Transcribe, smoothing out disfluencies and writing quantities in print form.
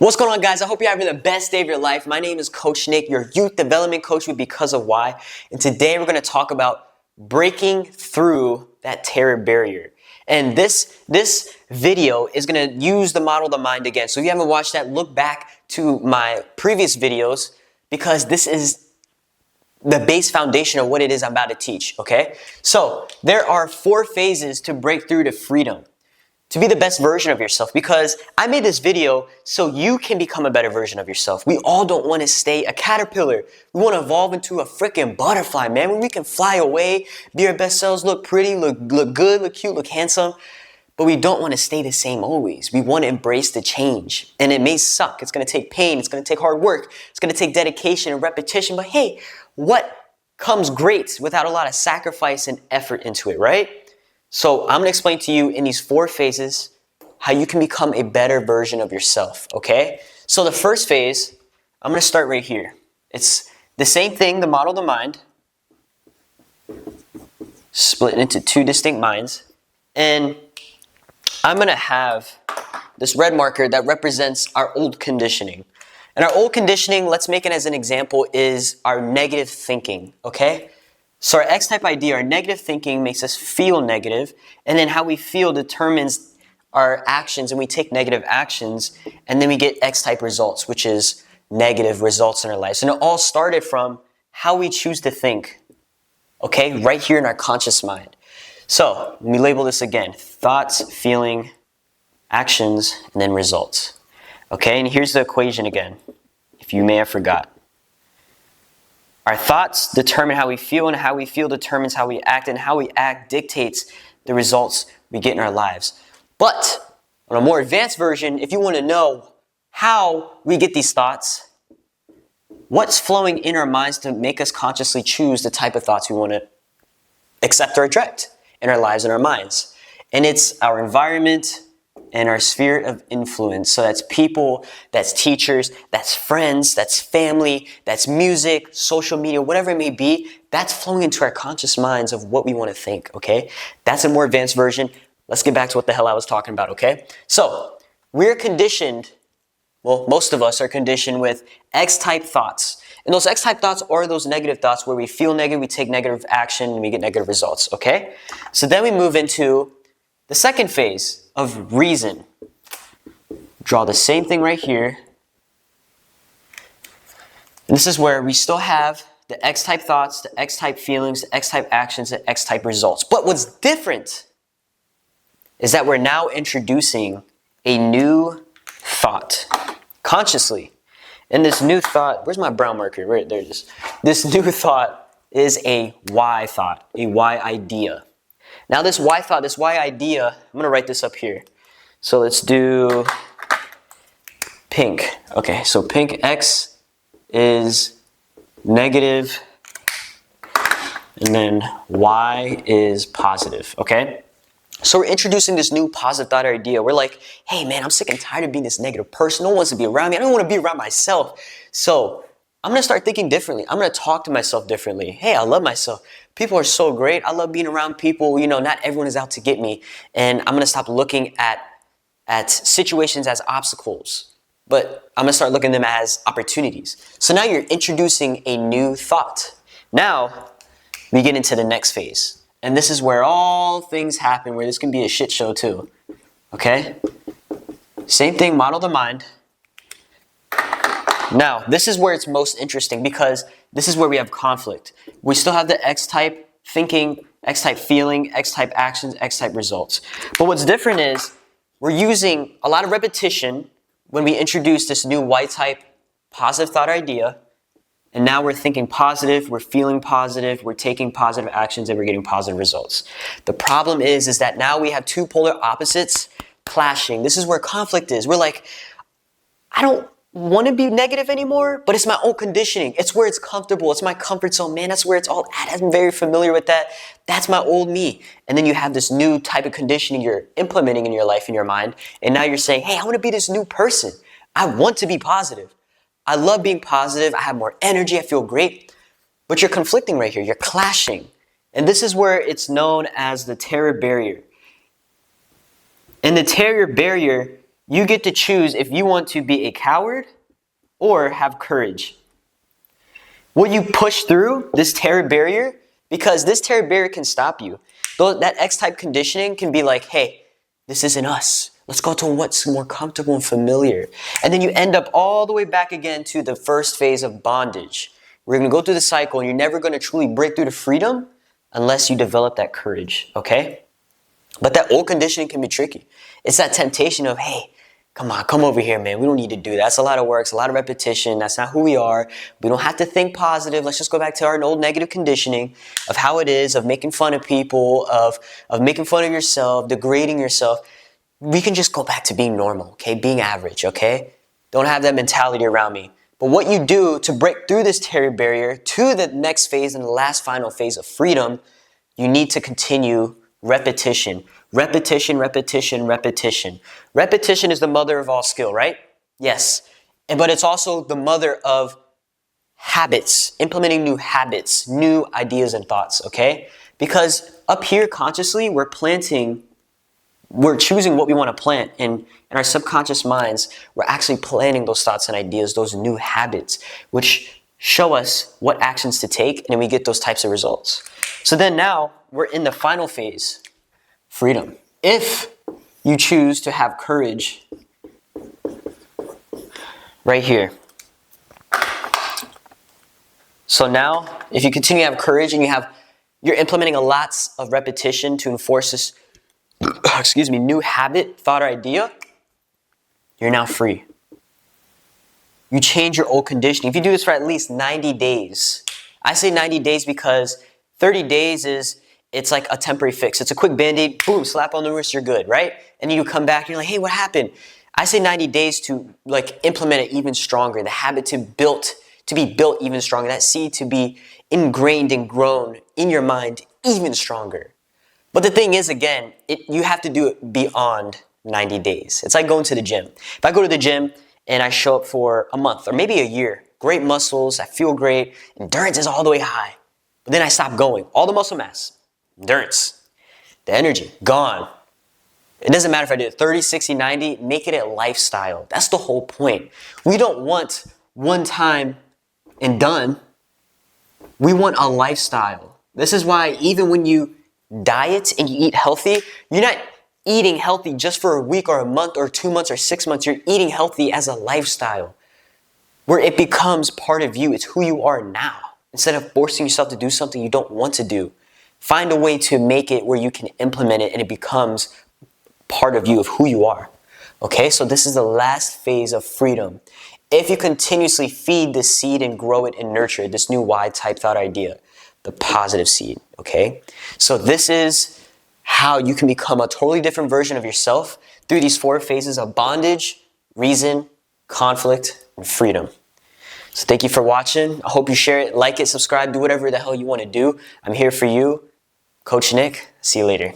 What's going on, guys? I hope you're having the best day of your life. My name is Coach Nick, your youth development coach with Because of Why. And today we're going to talk about breaking through that terror barrier. And this video is going to use the model of the mind again. So if you haven't watched that, look back to my previous videos because this is the base foundation of what it is I'm about to teach, okay? So there are 4 phases to break through to freedom, to be the best version of yourself, because I made this video so you can become a better version of yourself. We all don't want to stay a caterpillar. We want to evolve into a freaking butterfly, man. When we can fly away, be our best selves, look pretty, look good, look cute, look handsome. But we don't want to stay the same always. We want to embrace the change. And it may suck. It's going to take pain. It's going to take hard work. It's going to take dedication and repetition. But hey, what comes great without a lot of sacrifice and effort into it, right? So I'm going to explain to you in these 4 phases how you can become a better version of yourself, okay? So the first phase, I'm going to start right here. It's the same thing, the model of the mind, split into 2 distinct minds. And I'm going to have this red marker that represents our old conditioning. And our old conditioning, let's make it as an example, is our negative thinking, okay? So our X-type idea, our negative thinking makes us feel negative, and then how we feel determines our actions, and we take negative actions, and then we get X-type results, which is negative results in our lives. And it all started from how we choose to think, okay, right here in our conscious mind. So let me label this again: thoughts, feeling, actions, and then results. Okay, and here's the equation again, if you may have forgot. Our thoughts determine how we feel, and how we feel determines how we act, and how we act dictates the results we get in our lives. But on a more advanced version, if you want to know how we get these thoughts, what's flowing in our minds to make us consciously choose the type of thoughts we want to accept or reject in our lives and our minds. And it's our environment and our sphere of influence. So that's people, that's teachers, that's friends, that's family, that's music, social media, whatever it may be. That's flowing into our conscious minds of what we want to think, okay? That's a more advanced version. Let's get back to what the hell I was talking about, okay? So we're conditioned, well, most of us are conditioned with X-type thoughts. And those X-type thoughts are those negative thoughts where we feel negative, we take negative action, and we get negative results, okay? So then we move into the second phase of reason. Draw the same thing right here. And this is where we still have the X-type thoughts, the X-type feelings, the X-type actions, the X-type results. But what's different is that we're now introducing a new thought consciously. And this new thought, where's my brown marker? Right there it is. This new thought is a why thought, a why idea. Now this why thought, this why idea, I'm going to write this up here. So let's do pink. Okay, so pink X is negative, and then Y is positive, okay? So we're introducing this new positive thought or idea. We're like, hey man, I'm sick and tired of being this negative person. No one wants to be around me. I don't want to be around myself. So I'm going to start thinking differently. I'm going to talk to myself differently. Hey, I love myself. People are so great. I love being around people. You know, not everyone is out to get me. And I'm going to stop looking at situations as obstacles, but I'm going to start looking at them as opportunities. So now you're introducing a new thought. Now we get into the next phase. And this is where all things happen, where this can be a shit show too. Okay? Same thing, model the mind. Now, this is where it's most interesting because this is where we have conflict. We still have the X-type thinking, X-type feeling, X-type actions, X-type results. But what's different is we're using a lot of repetition when we introduce this new Y-type positive thought idea. And now we're thinking positive, we're feeling positive, we're taking positive actions, and we're getting positive results. The problem is that now we have 2 polar opposites clashing. This is where conflict is. We're like, I don't want to be negative anymore, but it's my own conditioning. It's where it's comfortable. It's my comfort zone. Man, that's where it's all at. I'm very familiar with that. That's my old me. And then you have this new type of conditioning you're implementing in your life, in your mind. And now you're saying, hey, I want to be this new person. I want to be positive. I love being positive. I have more energy. I feel great. But you're conflicting right here. You're clashing. And this is where it's known as the terror barrier. And the terror barrier You get to choose if you want to be a coward or have courage. Will you push through this terror barrier? Because this terror barrier can stop you. Though that X-type conditioning can be like, hey, this isn't us. Let's go to what's more comfortable and familiar. And then you end up all the way back again to the first phase of bondage. We're going to go through the cycle and you're never going to truly break through to freedom unless you develop that courage, okay? But that old conditioning can be tricky. It's that temptation of, hey, come on, come over here, man. We don't need to do that. That's a lot of work. It's a lot of repetition. That's not who we are. We don't have to think positive. Let's just go back to our old negative conditioning of how it is, of making fun of people, of making fun of yourself, degrading yourself. We can just go back to being normal, okay? Being average, okay? Don't have that mentality around me. But what you do to break through this terror barrier to the next phase and the last final phase of freedom, you need to continue repetition. Repetition, repetition, repetition. Repetition is the mother of all skill, right? Yes. But it's also the mother of habits, implementing new habits, new ideas and thoughts, okay? Because up here consciously, we're choosing what we want to plant. And in our subconscious minds, we're actually planting those thoughts and ideas, those new habits, which show us what actions to take, and then we get those types of results. So then now we're in the final phase, freedom. If you choose to have courage right here. So now, if you continue to have courage and you're implementing a lots of repetition to enforce this, new habit, thought, or idea, you're now free. You change your old conditioning. If you do this for at least 90 days, I say 90 days because 30 days it's like a temporary fix. It's a quick Band-Aid, boom, slap on the wrist, you're good, right? And you come back and you're like, hey, what happened? I say 90 days to implement it even stronger, the habit to be built even stronger, that seed to be ingrained and grown in your mind even stronger. But the thing is, again, you have to do it beyond 90 days. It's like going to the gym. If I go to the gym and I show up for a month or maybe a year, great muscles, I feel great, endurance is all the way high. But then I stop going. All the muscle mass, endurance, the energy, gone. It doesn't matter if I do it 30, 60, 90, make it a lifestyle. That's the whole point. We don't want one time and done. We want a lifestyle. This is why even when you diet and you eat healthy, you're not eating healthy just for a week or a month or 2 months or 6 months. You're eating healthy as a lifestyle where it becomes part of you. It's who you are now. Instead of forcing yourself to do something you don't want to do, find a way to make it where you can implement it and it becomes part of you, of who you are. Okay, so this is the last phase of freedom. If you continuously feed this seed and grow it and nurture it, this new Y-type thought idea, the positive seed, okay? So this is how you can become a totally different version of yourself through these 4 phases of bondage, reason, conflict, and freedom. So thank you for watching. I hope you share it, like it, subscribe, do whatever the hell you want to do. I'm here for you. Coach Nick, see you later.